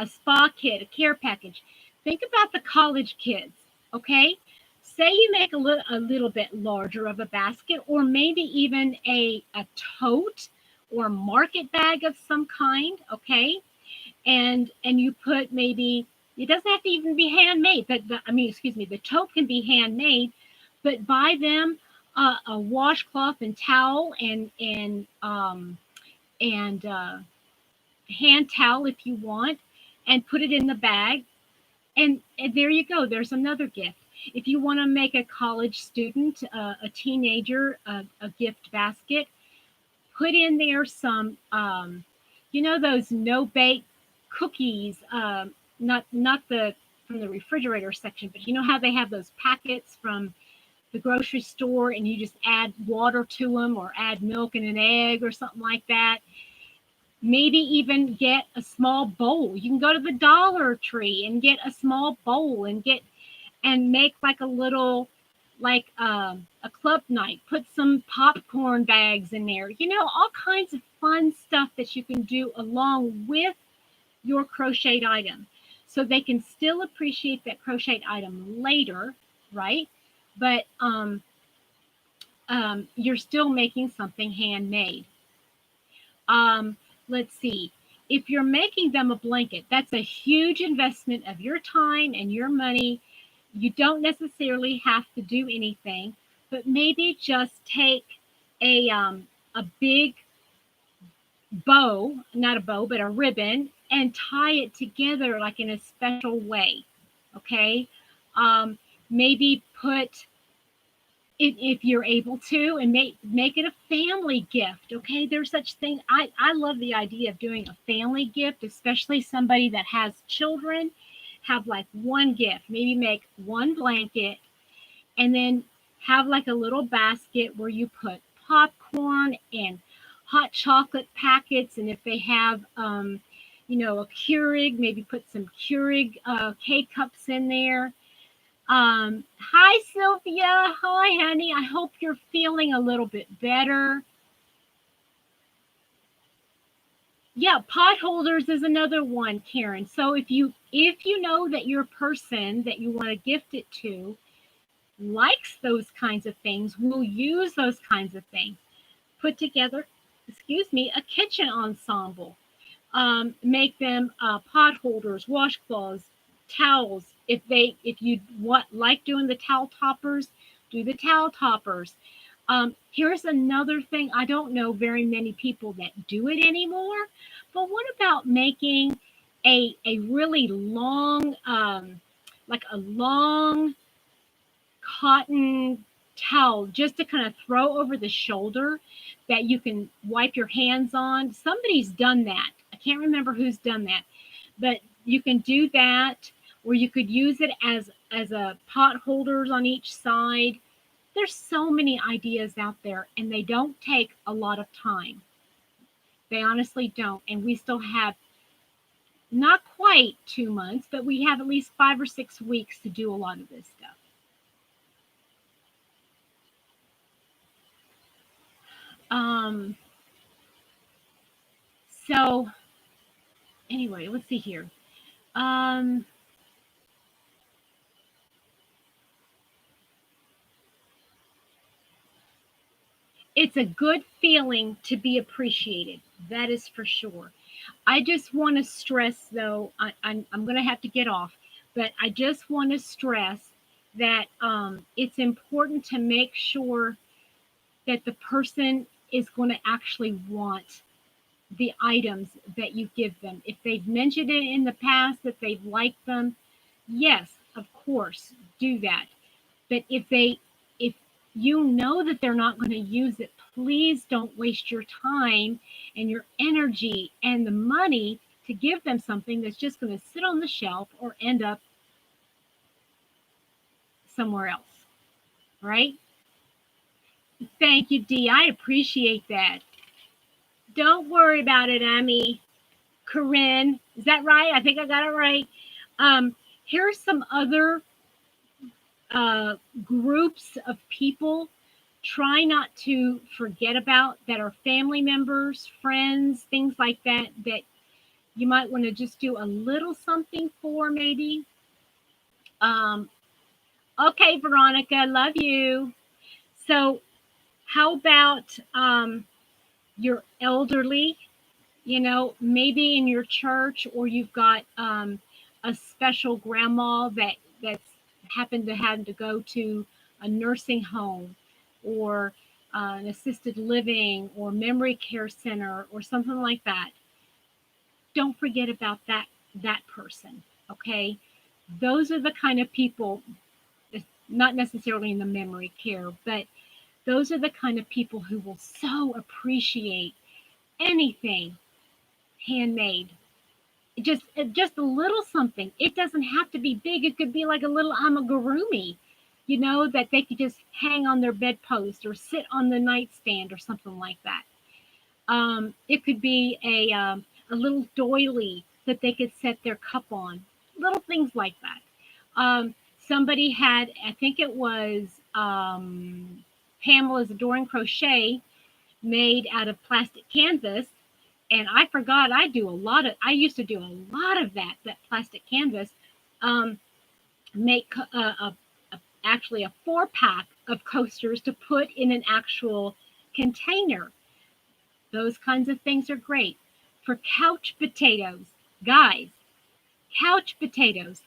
spa kit, a care package. Think about the college kids. Okay, say you make a little bit larger of a basket, or maybe even a tote or market bag of some kind. Okay, and you put, maybe it doesn't have to even be handmade, but the tote can be handmade, but buy them a washcloth and towel and hand towel if you want, and put it in the bag, and there you go. There's another gift. If you want to make a college student, a teenager, a gift basket, put in there some, those no bake cookies. Not the from the refrigerator section, but you know how they have those packets from the grocery store, and you just add water to them, or add milk and an egg or something like that. Maybe even get a small bowl. You can go to the Dollar Tree and get a small bowl and make like a little, like a club night. Put some popcorn bags in there. All kinds of fun stuff that you can do along with your crocheted item, so they can still appreciate that crocheted item later, right? But you're still making something handmade. Let's see. If you're making them a blanket, that's a huge investment of your time and your money. You don't necessarily have to do anything, but maybe just take a big bow, not a bow, but a ribbon, and tie it together like in a special way. Okay. Maybe put, if you're able to, and make it a family gift. Okay, there's such thing. I love the idea of doing a family gift, especially somebody that has children. Have like one gift, maybe make one blanket, and then have like a little basket where you put popcorn and hot chocolate packets, and if they have a Keurig, maybe put some Keurig K-cups in there. Hi, Sylvia. Hi, honey. I hope you're feeling a little bit better. Yeah, pot holders is another one, Karen. So if you know that your person that you want to gift it to likes those kinds of things, will use those kinds of things. Put together, a kitchen ensemble. Make them pot holders, washcloths, towels. If you like doing the towel toppers, do the towel toppers. Here's another thing. I don't know very many people that do it anymore, but what about making a really long, like a long cotton towel, just to kind of throw over the shoulder, that you can wipe your hands on? Somebody's done that. I can't remember who's done that, but you can do that, or you could use it as a pot holders on each side. There's so many ideas out there, and they don't take a lot of time. They honestly don't. And we still have not quite 2 months, but we have at least 5 or 6 weeks to do a lot of this stuff. Um, so anyway, let's see here. Um, it's a good feeling to be appreciated. That is for sure. I just want to stress, though, I'm going to have to get off, but I just want to stress that it's important to make sure that the person is going to actually want the items that you give them. If they've mentioned it in the past that they've liked them, yes, of course, do that. But if you know that they're not going to use it, please don't waste your time and your energy and the money to give them something that's just going to sit on the shelf or end up somewhere else, right? Thank you, Dee. I appreciate that. Don't worry about it, Amy. Corinne, is that right? I think I got it right. Um, Here's some other uh, groups of people. Try not to forget about that are family members, friends, things like that, that you might want to just do a little something for, maybe. Um, okay, Veronica, love you. So, how about your elderly? Maybe in your church, or you've got a special grandma that's happened to have to go to a nursing home, or an assisted living or memory care center or something like that. Don't forget about that person. Okay, those are the kind of people, not necessarily in the memory care, but those are the kind of people who will so appreciate anything handmade. Just a little something. It doesn't have to be big. It could be like a little amigurumi, that they could just hang on their bedpost or sit on the nightstand or something like that. It could be a little doily that they could set their cup on. Little things like that. Somebody had, I think it was Pamela's Adoring Crochet, made out of plastic canvas. And I forgot, I used to do a lot of that plastic canvas. um, Make actually a 4-pack of coasters to put in an actual container. Those kinds of things are great. For couch potatoes, guys, couch potatoes,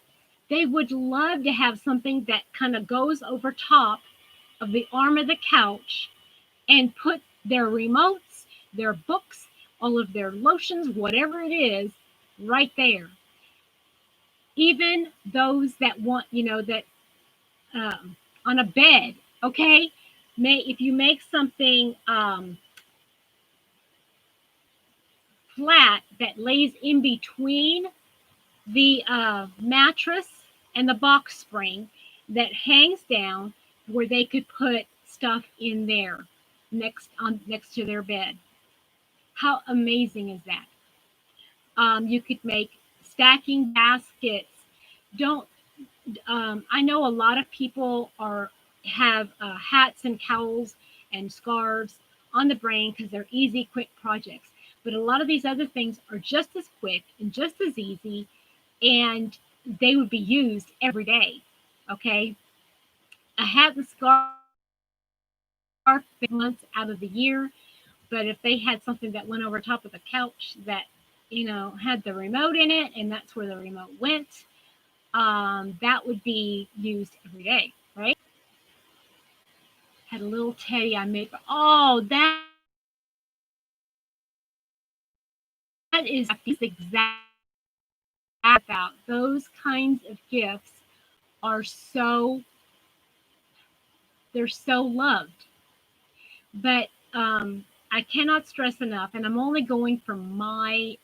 they would love to have something that kind of goes over top of the arm of the couch and put their remotes, their books, all of their lotions, whatever it is, right there. Even those that want, that on a bed, okay? If you make something flat that lays in between the mattress and the box spring, that hangs down, where they could put stuff in there next to their bed. How amazing is that? You could make stacking baskets. Don't I know a lot of people have hats and cowls and scarves on the brain because they're easy, quick projects. But a lot of these other things are just as quick and just as easy, and they would be used every day. Okay, a hat and scarf months out of the year, but if they had something that went over top of the couch that had the remote in it, and that's where the remote went, that would be used every day, right? Had a little teddy I made. Oh, that is exact about those kinds of gifts are they're so loved. But I cannot stress enough, and I'm only going from my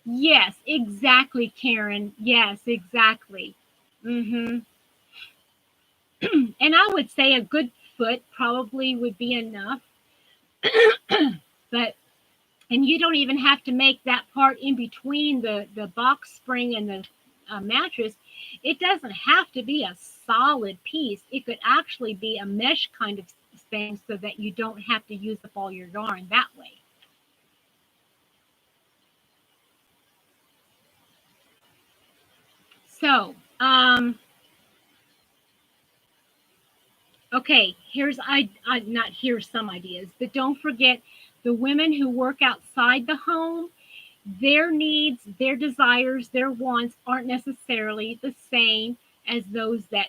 yes, exactly, Karen. Yes, exactly. hmm And I would say a good foot probably would be enough. But and you don't even have to make that part in between the box spring and the mattress. It doesn't have to be a solid piece. It could actually be a mesh kind of things so that you don't have to use up all your yarn that way. So, okay, not here's some ideas, but don't forget the women who work outside the home, their needs, their desires, their wants aren't necessarily the same as those that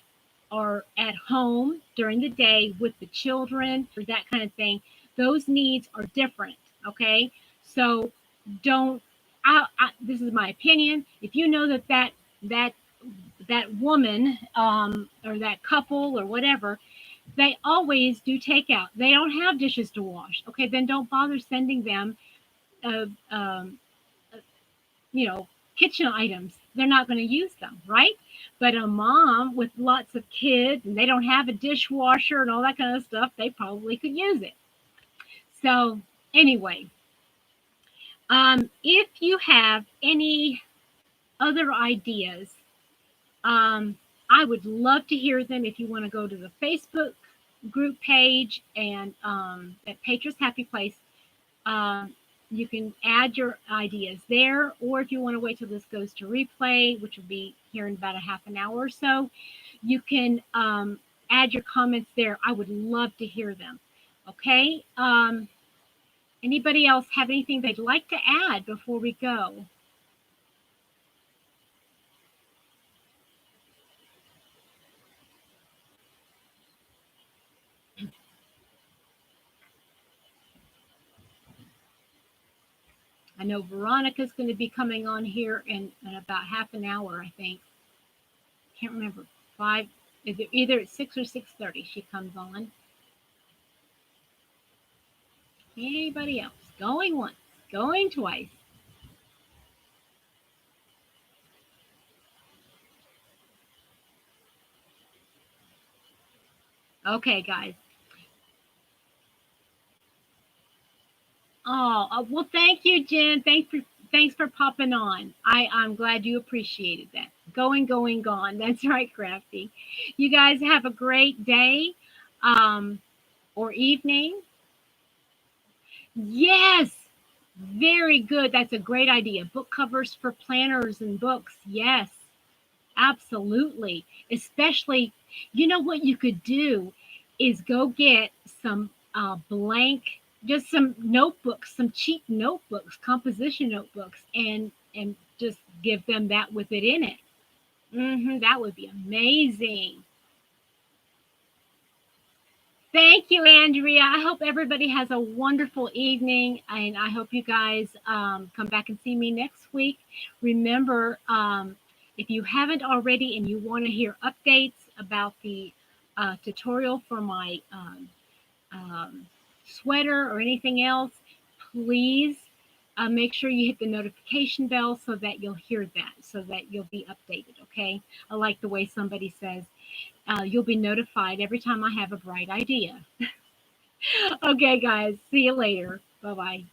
are at home during the day with the children or that kind of thing. Those needs are different. Okay. So don't, this is my opinion. If you know that, that woman or that couple or whatever, they always do takeout. They don't have dishes to wash. Okay. Then don't bother sending them uh, um, you know, kitchen items. They're not going to use them, right? But a mom with lots of kids and they don't have a dishwasher and all that kind of stuff, they probably could use it. So, anyway, if you have any other ideas, I would love to hear them. If you want to go to the Facebook group page and at Patriots Happy Place, um, you can add your ideas there, or if you want to wait till this goes to replay, which will be here in about a half an hour or so, you can add your comments there. I would love to hear them. Okay. Anybody else have anything they'd like to add before we go? I know Veronica's going to be coming on here in about half an hour, I think. Can't remember. Five, either at 6 or 6:30 she comes on. Anybody else? Going once, going twice. Okay, guys. Oh, well, thank you, Jen. Thanks for popping on. I'm glad you appreciated that. Going, going, gone. That's right, Crafty. You guys have a great day, um, or evening. Yes, very good. That's a great idea. Book covers for planners and books. Yes, absolutely. Especially, you know what you could do is go get some blank, just some notebooks, some cheap notebooks, composition notebooks, and just give them that with it in it. That would be amazing. Thank you, Andrea. I hope everybody has a wonderful evening, and I hope you guys come back and see me next week. Remember, if you haven't already and you want to hear updates about the tutorial for my um, sweater or anything else, please make sure you hit the notification bell so that you'll hear that, so that you'll be updated, okay? I like the way somebody says, you'll be notified every time I have a bright idea. Okay, guys, see you later. Bye bye.